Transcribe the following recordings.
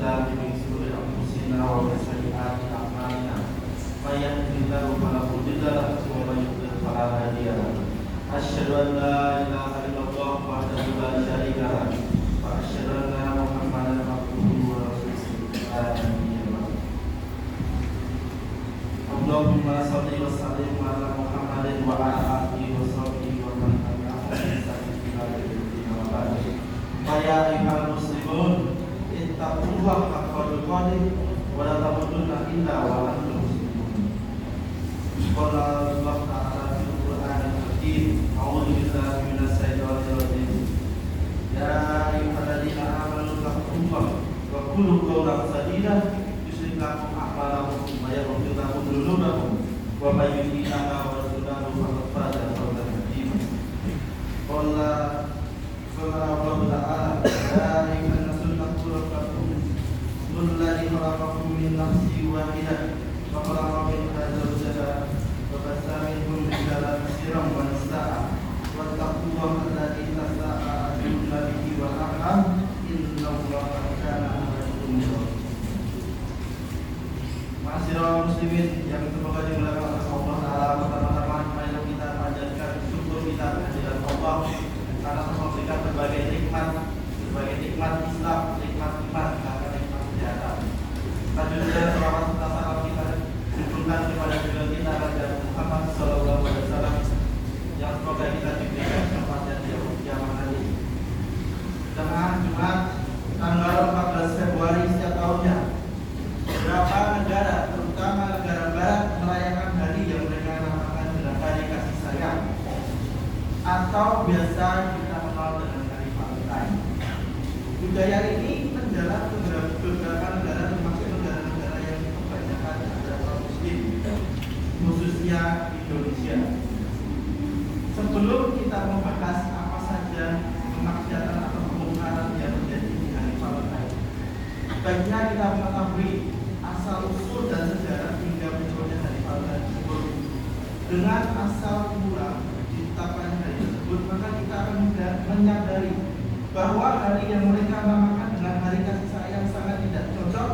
بالله من شرور أنفسنا ومن سيئات أعمالنا من يهده الله فلا مضل له ومن يضلل فلا هادي له أشهد أن لا إله إلا الله وحده لا شريك له وأشهد أن محمدا عبده ورسوله لا نبي بعده اللهم صل وسلم على محمد وعلى آله وصحبه ومن تبعهم بإحسان إلى يوم الدين وبعد فيا أيها المسلمون اتقوا الله حق تقاته ولا تموتن إلا وأنتم مسلمون. قال الله تعالى في القرآن الحكيم أعوذ بالله من الشيطان الرجيم يا أيها الذين آمنوا اتقوا الله وقولوا قولا سديدا يصلح لكم أعمالكم ويغفر لكم ذنوبكم ومن يطع الله ورسوله فقد فاز فوزا عظيما. قال الله تعالى يا أيها الناس اتقوا ربكم الذي خلقكم من نفس واحدة وخلق منها زوجها وبث منهم رجالا كثيرا ونساء واتقوا الله الذي تساءلون به والأرحام إن الله كان عليكم رقيبا. Ma'asyiral muslimin yang semoga dimuliakan oleh Allah Taala, pertama-tama marilah kita panjatkan syukur kita kehadirat Allah karena telah memberikan berbagai nikmat Islam, nikmat iman, bahkan nikmat kesehatan. Selanjutnya selawat serta salam kita diberikan kepada junjungan kita Nabi Muhammad SAW yang semoga kita diberikan kesempatannya di yaumul kiamat nanti. Jemaah Jumat tanggal 14 Februari setiap tahunnya beberapa negara, terutama negara barat, merayakan hari yang mereka namakan dengan hari kasih sayang atau biasa kita kenal dengan hari Valentine. Budaya ini menjalar ke beberapa negara, termasuk negara-negara yang kebanyakan adalah Muslim, khususnya Indonesia. Sebelum kita membahas apa saja kemaksiatan atau kemungkaran yang terjadi di hari Valentine, baiknya kita mengetahui asal usul dan sejarah hingga munculnya hari Valentine tersebut. Dengan asal mula ditetapkan hari tersebut, maka kita akan menyadari bahwa hari yang mereka namakan dengan hari kasih sayang sangat tidak cocok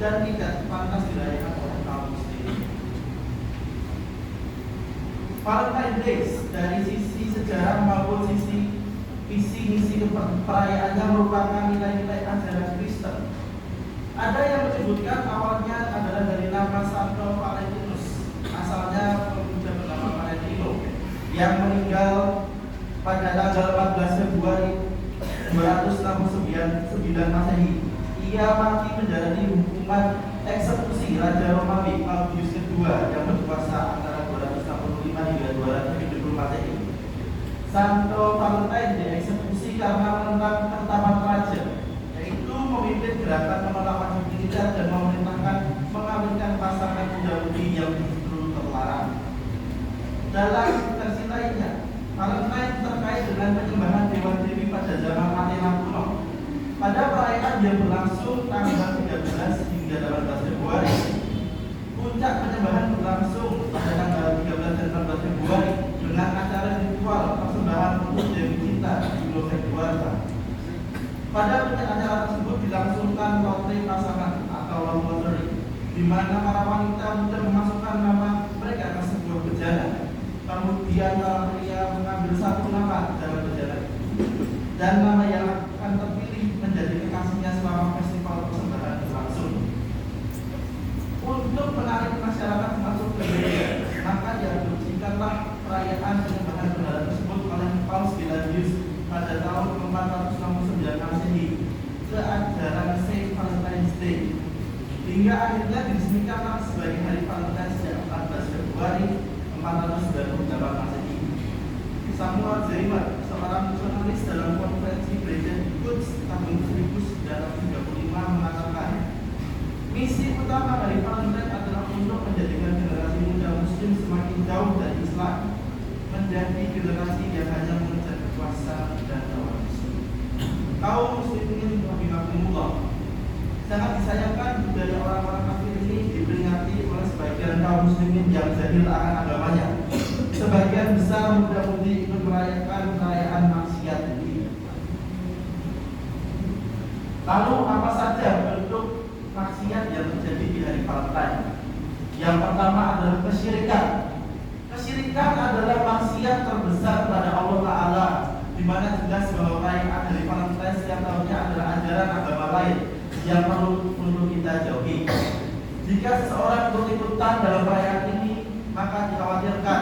dan tidak pantas dirayakan oleh kaum muslimin. Valentine Days dari sisi sejarah maupun sisi visi misi perayaannya merupakan nilai-nilai ajaran Kristen. Ada yang menyebutkan awalnya adalah dari nama Santo Valentinus, asalnya pemuja bernama Valentino yang meninggal pada tanggal 14 Februari 269 Masehi. Ia mati menjalani hukuman eksekusi Raja Romawi Claudius II yang berkuasa antara 265 hingga 270 Masehi. Santo Valentine dieksekusi karena menentang pertama raja, yaitu memimpin gerakan menolak wajib militer dan memerintahkan mengawinkan pasangan muda-mudi yang justru terlarang. Dalam versi lainnya, Valentine terkait dengan penyembahan dewa dewi pada zaman Athena kuno. Pada perayaan yang berlangsung tanggal 13 hingga 18 Februari, puncak penyembahan berlangsung pada tanggal 13 dan 14 Februari dengan acara ritual persembahan untuk dewi kita di Pulau Februari. Pada acara tersebut dilangsungkan lotre pasangan atau lottery, di mana para wanita muda memasukkan nama mereka ke sebuah bejana. Kemudian para pria mengambil satu nama dalam bejana dan nama yang akan terpilih menjadi kekasihnya selama festival persembahan berlangsung. Untuk menarik masyarakat masuk ke gereja, maka diadopsikanlah perayaan penyembahan berhala tersebut oleh Paus Gelasius pada tahun 469 Masehi ke ajaran Saint Valentine's Day, hingga akhirnya diresmikanlah sebagai hari Valentine sejak 14 Februari 498 Masehi. Samuel Zeimar, seorang jurnalis dalam konferensi gereja di Quds tahun 1935 mengatakan, misi utama dari Valentine adalah untuk menjadikan generasi muda Muslim semakin jauh dari Islam, menjadi generasi yang hanya mengejar kekuasaan dan hawa nafsu. Kaum muslimin rahimahumullah, sangat disayangkan budaya orang-orang kafir ini diperingati oleh sebagian kaum muslimin yang jahil akan agamanya. Sebagian besar muda-mudi ikut merayakan perayaan maksiat ini. Lalu apa saja bentuk maksiat yang terjadi di hari Valentine? Yang pertama adalah kesyirikan. Kesyirikan adalah maksiat terbesar pada Allah Ta'ala, di mana jelas bahwa perayaan hari Valentine setiap tahunnya adalah ajaran agama lain yang perlu kita jauhi. Jika seseorang ikut-ikutan dalam perayaan ini, maka dikhawatirkan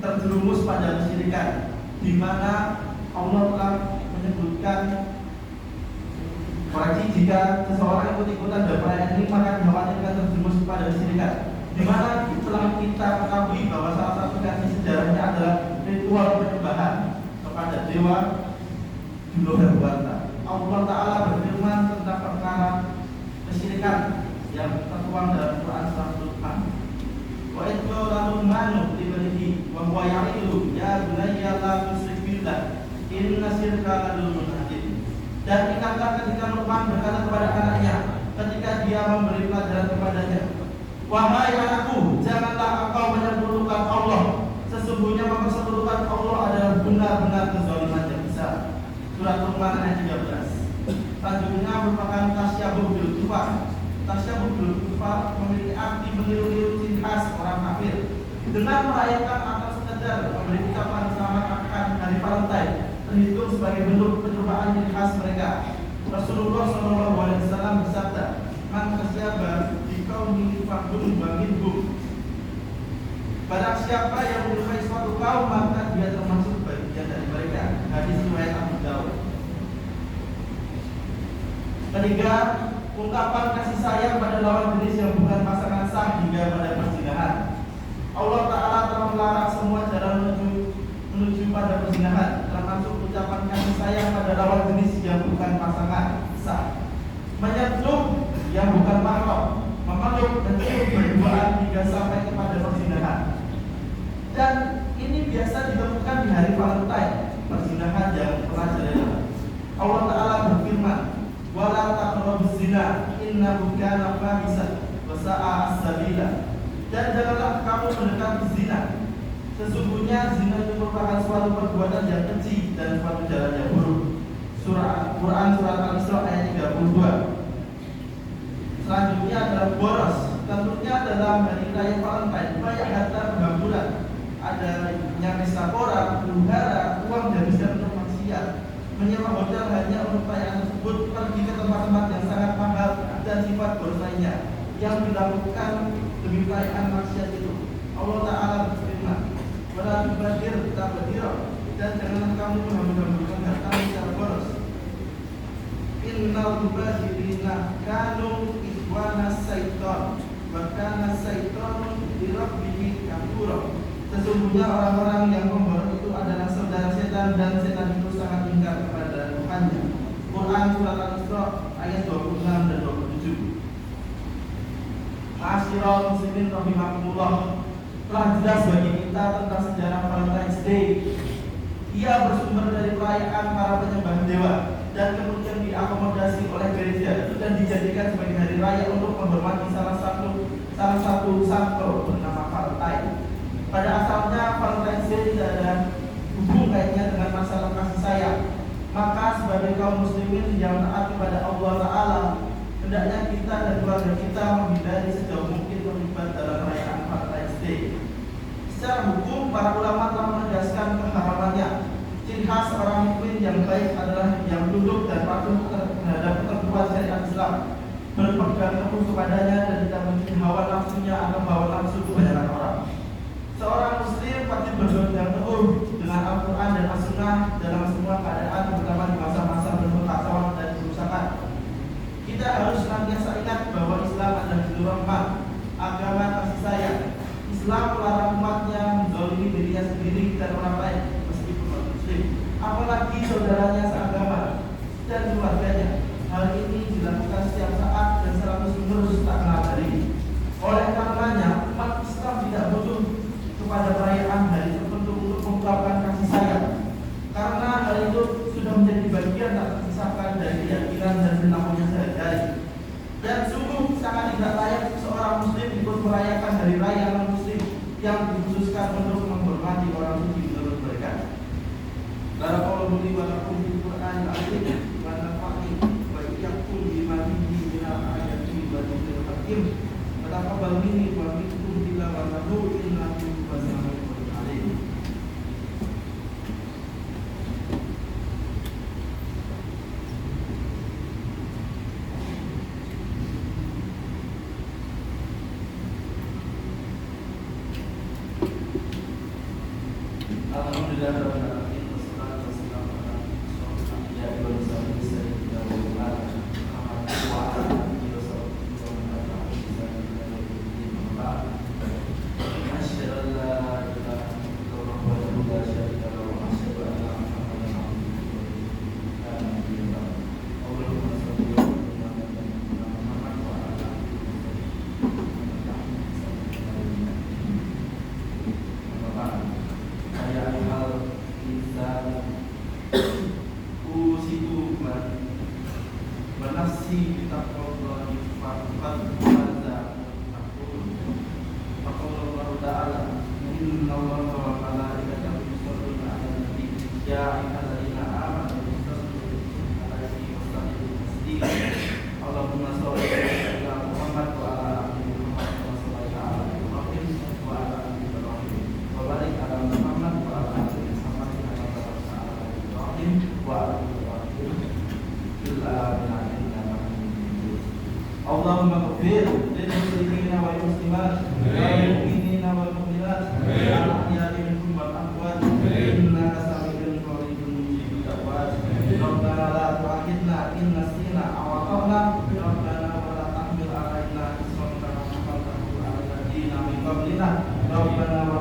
terjerumus pada kesyirikan, di mana Allah telah menyebutkan jika seseorang ikut-ikutan dalam perayaan ini, maka dikhawatirkan terjerumus pada kesyirikan, di mana telah kita ketahui bahwa salah satu versi sejarahnya adalah ritual penyembahan kepada dewa di luar Dewata. Allah Ta'ala berfirman tentang perkara kesyirikan yang tertuang dalam Quran surah Luqman. Wa idh qala Luqmanu li banihi wa huwa ya'idu ya bunayya la tusyrik billah inna syirka la dzulmun adzim. Dan ingatlah ketika Luqman berkata kepada anaknya ketika dia memberi pelajaran kepadanya, wahai anakku, janganlah engkau menyekutukan Allah. Sesungguhnya mempersekutukan Allah adalah benar-benar kezaliman yang besar. Surat Luqman ayat 13. Selanjutnya merupakan tasyabuh bil kufar. Tasyabuh bil kufar memiliki arti meniru-niru ciri khas orang kafir dengan merayakan atau sekedar memberi ucapan selamat akan hari Valentine, terhitung sebagai bentuk pencobaan ciri khas mereka. Rasulullah SAW bersabda, man kasyaba dikaumi faqdum wa minhum. Barang siapa yang menyukai suatu kaum, maka dia termasuk bagian dari mereka. Hadis riwayat Abu Dawud. Ketiga, ungkapan kasih sayang pada lawan jenis yang bukan pasangan sah hingga pada perzinahan. Allah Ta'ala telah melarang semua jalan menuju pada perzinahan, termasuk ucapan kasih sayang pada lawan jenis yang bukan pasangan sah, menyentuh yang bukan mahram, memeluk dan berduaan hingga sampai kepada perzinahan. Dan ini biasa ditemukan di hari Valentine, perzinahan yang pernah terjadi. Allah Ta'ala berfirman, wala taqrabuz zina innahu kana fahishan wa sa'a as-sabila. Dan janganlah kamu mendekati zina. Sesungguhnya zina itu merupakan suatu perbuatan yang keji dan suatu jalan yang buruk. Quran surat Al-Isra ayat 32. Selanjutnya adalah boros. Tentunya dalam hari raya Valentine banyak harta berhamburan. Ada yang pesta pora, huru-hara, uang dihabiskan untuk maksiat, menyewa hotel hanya untuk perayaan tersebut, pergi ke tempat-tempat yang sangat mahal, dan sifat boros lainnya yang dilakukan demi perayaan maksiat itu. Allah Ta'ala berfirman, wala tubadir tabdira, dan janganlah kamu menghambur-hamburkan harta secara boros. Innal mubadzirina kanu ikhwana syaitan wa kana syaitanu li rabbih kafura. Sesungguhnya orang-orang yang memboros itu adalah saudara setan, dan setan itu sangat ingkar kepada Tuhannya. Quran surat Al-Isra ayat 26 dan 27. Ma'asyiral muslimin rahimakumullah, telah jelas bagi kita tentang sejarah Valentine's Day. Ia bersumber dari perayaan para penyembah dewa dan kemudian diakomodasi oleh gereja dan dijadikan sebagai hari raya untuk menghormati salah satu santo bernama Valentine. Pada asalnya Valentine's Day tidak ada hubung kaitnya dengan masalah kasih sayang. Maka sebagai kaum muslimin yang taat kepada Allah Ta'ala, hendaknya kita dan keluarga kita menghindari sejauh mungkin terlibat dalam perayaan Valentine's Day. Secara hukum, para ulama telah menegaskan keharamannya. Ciri khas orang mukmin yang baik adalah yang tunduk dan patuh terhadap ketentuan syariat Islam, berpegang teguh kepadanya dan tidak mengikuti hawa nafsunya atau hawa nafsu kebanyakan orang. Seorang muslim wajib berpegang teguh dengan Al-Quran dan As-Sunnah dalam semua keadaan, terutama di masa-masa penuh kacauan dan kerusakan. Kita harus senantiasa ingat bahwa Islam adalah juru rahmat, agama kasih sayang. Islam melarang umatnya menzalimi dirinya sendiri dan orang lain meskipun muslim, apalagi saudaranya seagama dan keluarganya. Hal ini dilakukan setiap saat dan selalu menerus tak kenal dari. Oleh karenanya, umat Islam tidak butuh kepada perayaan hari tertentu untuk mengungkapkan kasih sayang, karena hal itu sudah menjadi bagian tak terpisahkan dari keyakinan dan perilakunya sehari-hari. Dan sungguh sangat tidak layak seorang muslim ikut merayakan hari raya non-muslim yang dikhususkan untuk menghormati orang suci menurut mereka. Barakallahu li wa lakum fil Qur'an Rahim. Taqabbal minni wa minkum tilawatahu innahu huwas samiul alim. Alhamdulillah rabbil alamin wassalatu wassalamu ala asyrofil anbiya'i wal mursalin sayyidina wa maulana Muhammadin wa ala alihi wa sahbihi wa man tabi'ahum bi ihsan ila yaumil din. Amma ba'd. Asyhadu an la ilaha illallah wahdahu la syarika lahu wa asyhadu anna Muhammadan abduhu wa rasuluh. Allahumma shalli wa sallim ala sayyidina Muhammad wa ala alihi wa sahbihi wa man tabi'ahum bi ihsan ila yaumil din. Amma ba'd. Ya ayuhal insan usikum wa nafsi bitaqwallahi faqad faza aqul faqala ta'ala inna allaha wa malaikatahu yusholluna 'alan nabi ya ayyuhallazina amanu sallu 'alaihi wa sallimu taslima. Allahumma shalli ala Muhammad wa ala ali Muhammad wa salli ala Ibrahim wa ala ali Ibrahim wa barik ala Muhammad wa ala ali Muhammad kama barakta ala Ibrahim wa ala ali Ibrahim fil alamin innaka Hamidum Majid. Allahumma ighfir lil muslimina wal muslimat wal mu'minina wal mu'minat al ahya'i minhum wal amwat innaka sami'un qaribun mujibud da'wat. Rabbana la tu'akhidna in nasina aw akhtana rabbana wa la tahmil 'alaina isran kama hamaltahu 'ala alladziina min qablina rabbana wa